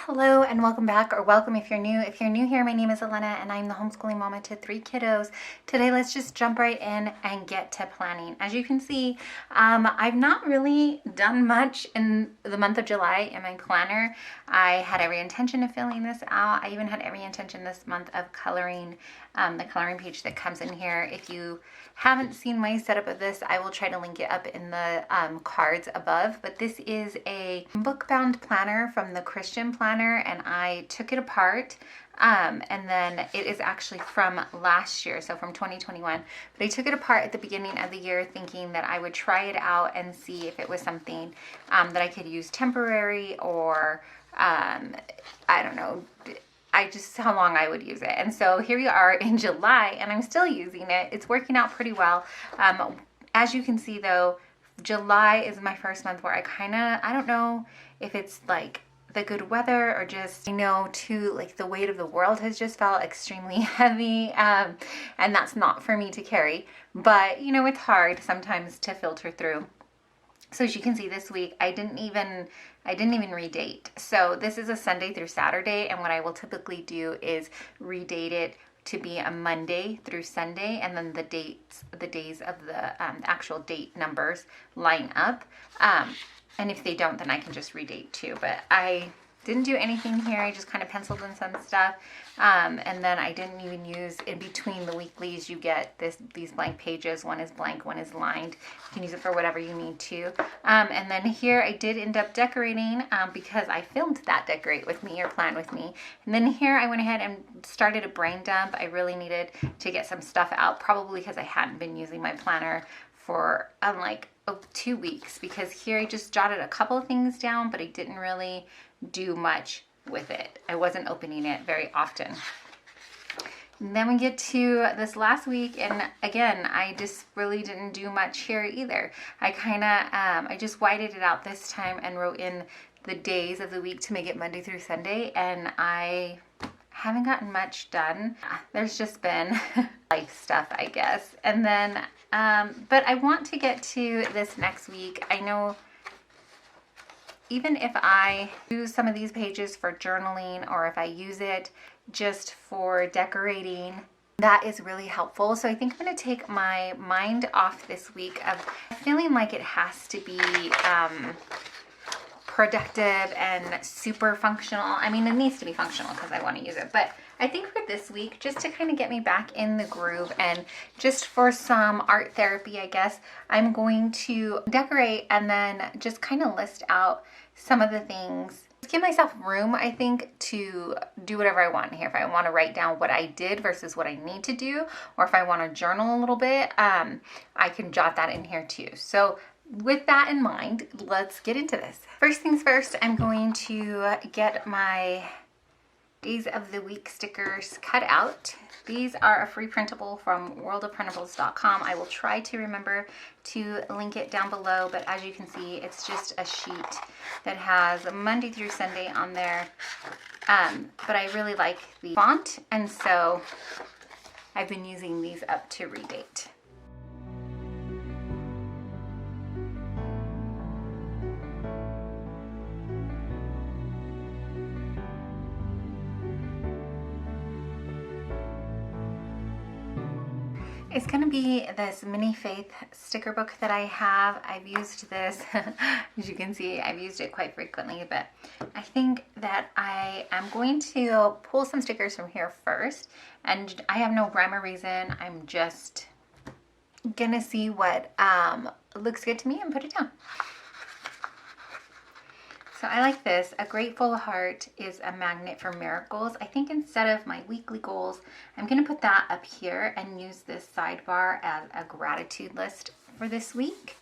Hello and welcome back, or welcome if you're new. If you're new here, my name is Elena and I'm the homeschooling mama to 3 kiddos. Today, let's just jump right in and get to planning. As you can see, I've not really done much in the month of July in my planner. I had every intention of filling this out. I even had every intention this month of coloring the coloring page that comes in here. If you haven't seen my setup of this, I will try to link it up in the cards above. But this is a book-bound planner from the Christian Planner, and I took it apart. And then it is actually from last year, so from 2021. But I took it apart at the beginning of the year thinking that I would try it out and see if it was something that I could use temporary, or I don't know, how long I would use it. And so here we are in July and I'm still using it. It's working out pretty well. As you can see though, July is my first month where I don't know if it's like the good weather or just, too, like the weight of the world has just felt extremely heavy. And that's not for me to carry, but it's hard sometimes to filter through. So as you can see this week, I didn't even redate. So this is a Sunday through Saturday, and what I will typically do is redate it to be a Monday through Sunday, and then the days of the actual date numbers line up. And if they don't, then I can just redate too. But I didn't do anything here. I just kind of penciled in some stuff. And then I didn't even use, in between the weeklies, you get these blank pages. One is blank, one is lined. You can use it for whatever you need to. And then here I did end up decorating because I filmed that decorate with me or plan with me. And then here I went ahead and started a brain dump. I really needed to get some stuff out, probably because I hadn't been using my planner for 2 weeks, because here I just jotted a couple of things down, but I didn't really do much with it. I wasn't opening it very often. And then we get to this last week, and again, I just really didn't do much here either. I just whited it out this time and wrote in the days of the week to make it Monday through Sunday, and I haven't gotten much done. There's just been life stuff, I guess. And then, but I want to get to this next week. I know even if I use some of these pages for journaling, or if I use it just for decorating, that is really helpful. So I think I'm going to take my mind off this week of feeling like it has to be productive and super functional. I mean, it needs to be functional because I want to use it, but I think for this week, just to kind of get me back in the groove and just for some art therapy, I guess, I'm going to decorate and then just kind of list out some of the things. Just give myself room, I think, to do whatever I want here. If I want to write down what I did versus what I need to do, or if I want to journal a little bit, I can jot that in here too. So with that in mind, let's get into this. First things first, I'm going to get my days of the week stickers cut out. These are a free printable from worldofprintables.com. I will try to remember to link it down below, but as you can see, it's just a sheet that has Monday through Sunday on there. But I really like the font, and so I've been using these up to redate. It's going to be this mini faith sticker book that I have. I've used this, as you can see, I've used it quite frequently, but I think that I am going to pull some stickers from here first, and I have no rhyme or reason. I'm just going to see what looks good to me and put it down. So I like this. A grateful heart is a magnet for miracles. I think instead of my weekly goals, I'm going to put that up here and use this sidebar as a gratitude list for this week.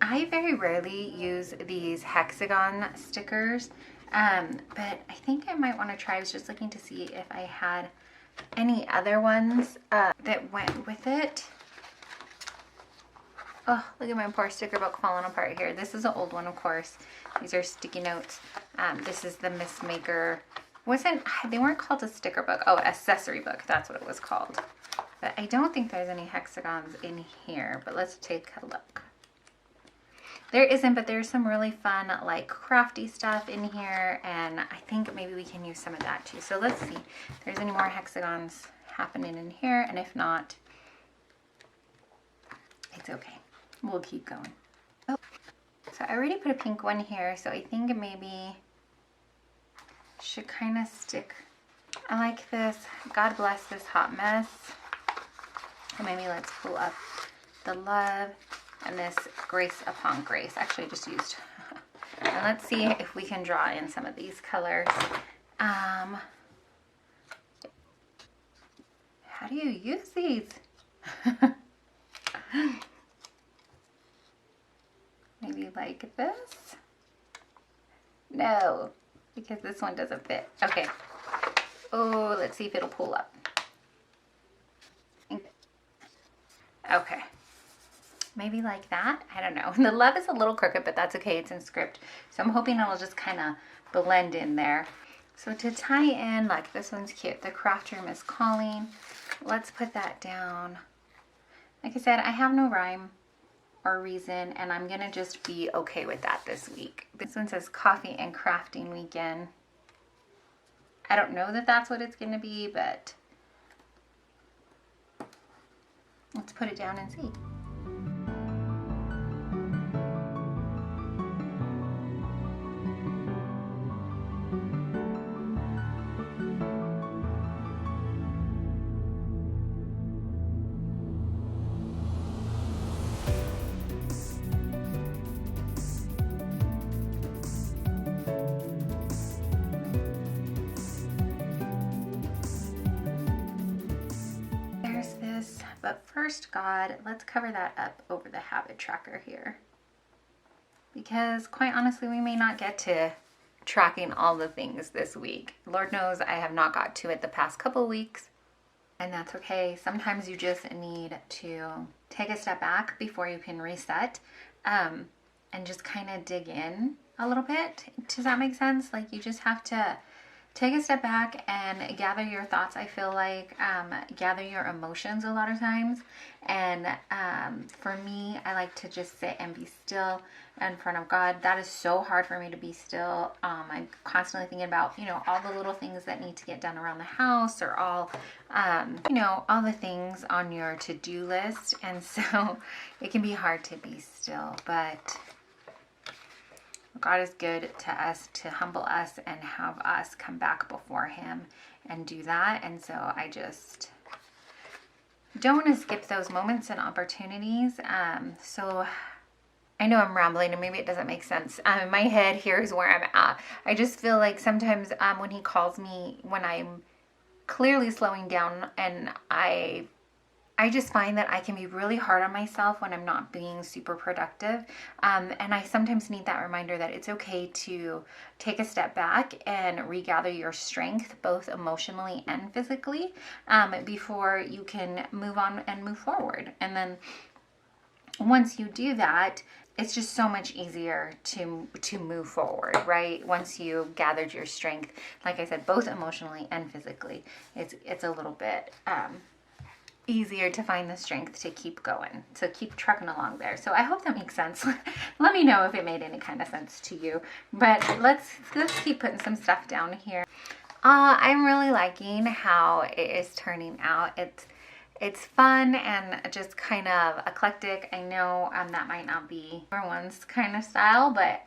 I very rarely use these hexagon stickers, but I think I might want to try. I was just looking to see if I had any other ones that went with it. Oh, look at my poor sticker book falling apart here. This is an old one, of course. These are sticky notes. This is the Miss Maker. They weren't called a sticker book. Oh, accessory book. That's what it was called. But I don't think there's any hexagons in here, but let's take a look. There isn't, but there's some really fun, like crafty stuff in here, and I think maybe we can use some of that too. So let's see if there's any more hexagons happening in here, and if not, it's okay. We'll keep going. Oh, so I already put a pink one here, so I think maybe should kind of stick. I like this. God bless this hot mess. And maybe let's pull up the love and this grace upon grace. Actually, I just used. And let's see if we can draw in some of these colors. How do you use these? Maybe like this? No, because this one doesn't fit. Okay. Oh, let's see if it'll pull up. Okay. Maybe like that. I don't know. The love is a little crooked, but that's okay. It's in script. So I'm hoping it'll just kind of blend in there. So to tie in, like this one's cute. The craft room is calling. Let's put that down. Like I said, I have no rhyme or reason, and I'm going to just be okay with that this week. This one says coffee and crafting weekend. I don't know that that's what it's going to be, but let's put it down and see. But first, God, let's cover that up over the habit tracker here. Because quite honestly, we may not get to tracking all the things this week. Lord knows I have not got to it the past couple weeks, and that's okay. Sometimes you just need to take a step back before you can reset, and just kind of dig in a little bit. Does that make sense? Like you just have to take a step back and gather your thoughts. I feel like gather your emotions a lot of times. And for me, I like to just sit and be still in front of God. That is so hard for me to be still. I'm constantly thinking about, all the little things that need to get done around the house, or all, all the things on your to-do list. And so it can be hard to be still, but God is good to us, to humble us and have us come back before Him and do that. And so I just don't want to skip those moments and opportunities. So I know I'm rambling and maybe it doesn't make sense. In my head, here's where I'm at. I just feel like sometimes when He calls me, when I'm clearly slowing down, and I just find that I can be really hard on myself when I'm not being super productive. And I sometimes need that reminder that it's okay to take a step back and regather your strength, both emotionally and physically, before you can move on and move forward. And then once you do that, it's just so much easier to move forward, right? Once you gathered your strength, like I said, both emotionally and physically, it's a little bit easier to find the strength to keep going, to keep trucking along there. So I hope that makes sense. Let me know if it made any kind of sense to you. But let's keep putting some stuff down here. I'm really liking how it is turning out. It's fun and just kind of eclectic. I know that might not be everyone's kind of style, but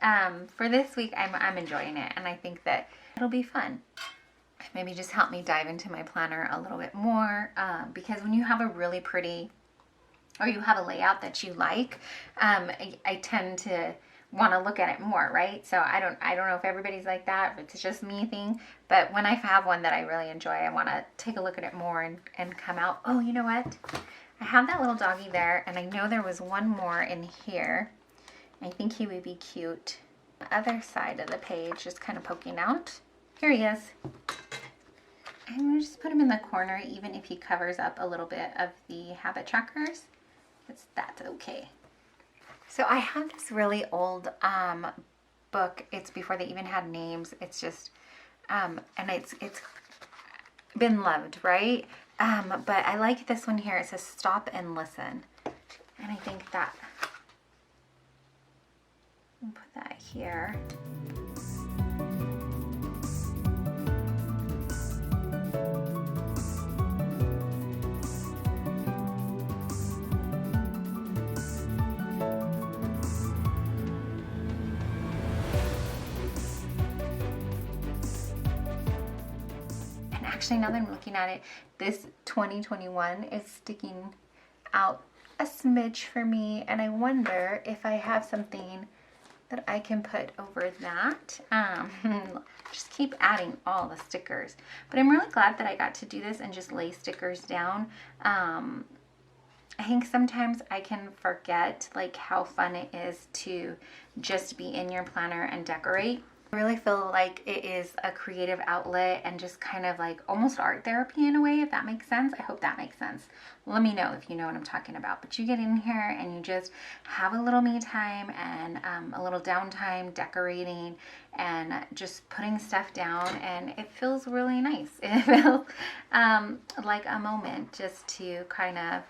for this week, I'm enjoying it, and I think that it'll be fun. Maybe just help me dive into my planner a little bit more, because when you have a really pretty, or you have a layout that you like, I tend to want to look at it more, right? So I don't know if everybody's like that, if it's just me thing, but when I have one that I really enjoy, I want to take a look at it more and come out. Oh, you know what? I have that little doggy there, and I know there was one more in here. I think he would be cute. The other side of the page, just kind of poking out. Here he is. I'm going to just put him in the corner, even if he covers up a little bit of the habit trackers. That's okay. So I have this really old book. It's before they even had names. It's just, and it's been loved, right? But I like this one here. It says stop and listen. And I think that can put that here. Actually, now that I'm looking at it, this 2021 is sticking out a smidge for me, and I wonder if I have something that I can put over that. Just keep adding all the stickers, but I'm really glad that I got to do this and just lay stickers down. I think sometimes I can forget like how fun it is to just be in your planner and decorate. I really feel like it is a creative outlet and just kind of like almost art therapy in a way, if that makes sense. I hope that makes sense. Let me know if you know what I'm talking about. But you get in here and you just have a little me time and a little downtime decorating and just putting stuff down, and it feels really nice. It feels like a moment just to kind of,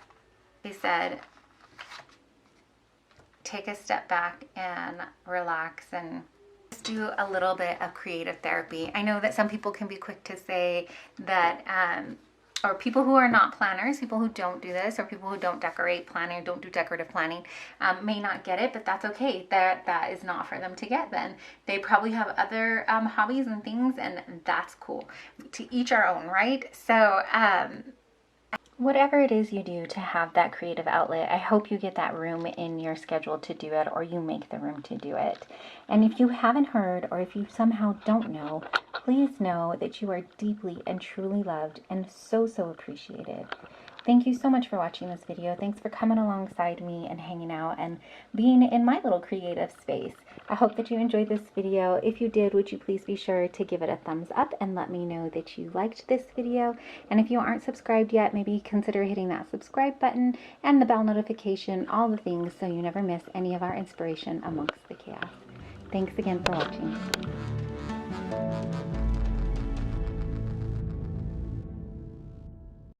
they said, take a step back and relax and do a little bit of creative therapy. I know that some people can be quick to say that, or people who are not planners, people who don't do this, or people who don't decorate planning, don't do decorative planning, may not get it, but that's okay. That is not for them to get then. They probably have other hobbies and things, and that's cool. To each our own, right? So, whatever it is you do to have that creative outlet, I hope you get that room in your schedule to do it, or you make the room to do it. And if you haven't heard, or if you somehow don't know, please know that you are deeply and truly loved and so, so appreciated. Thank you so much for watching this video. Thanks for coming alongside me and hanging out and being in my little creative space. I hope that you enjoyed this video. If you did, would you please be sure to give it a thumbs up and let me know that you liked this video. And if you aren't subscribed yet, maybe consider hitting that subscribe button and the bell notification, all the things, so you never miss any of our inspiration amongst the chaos. Thanks again for watching.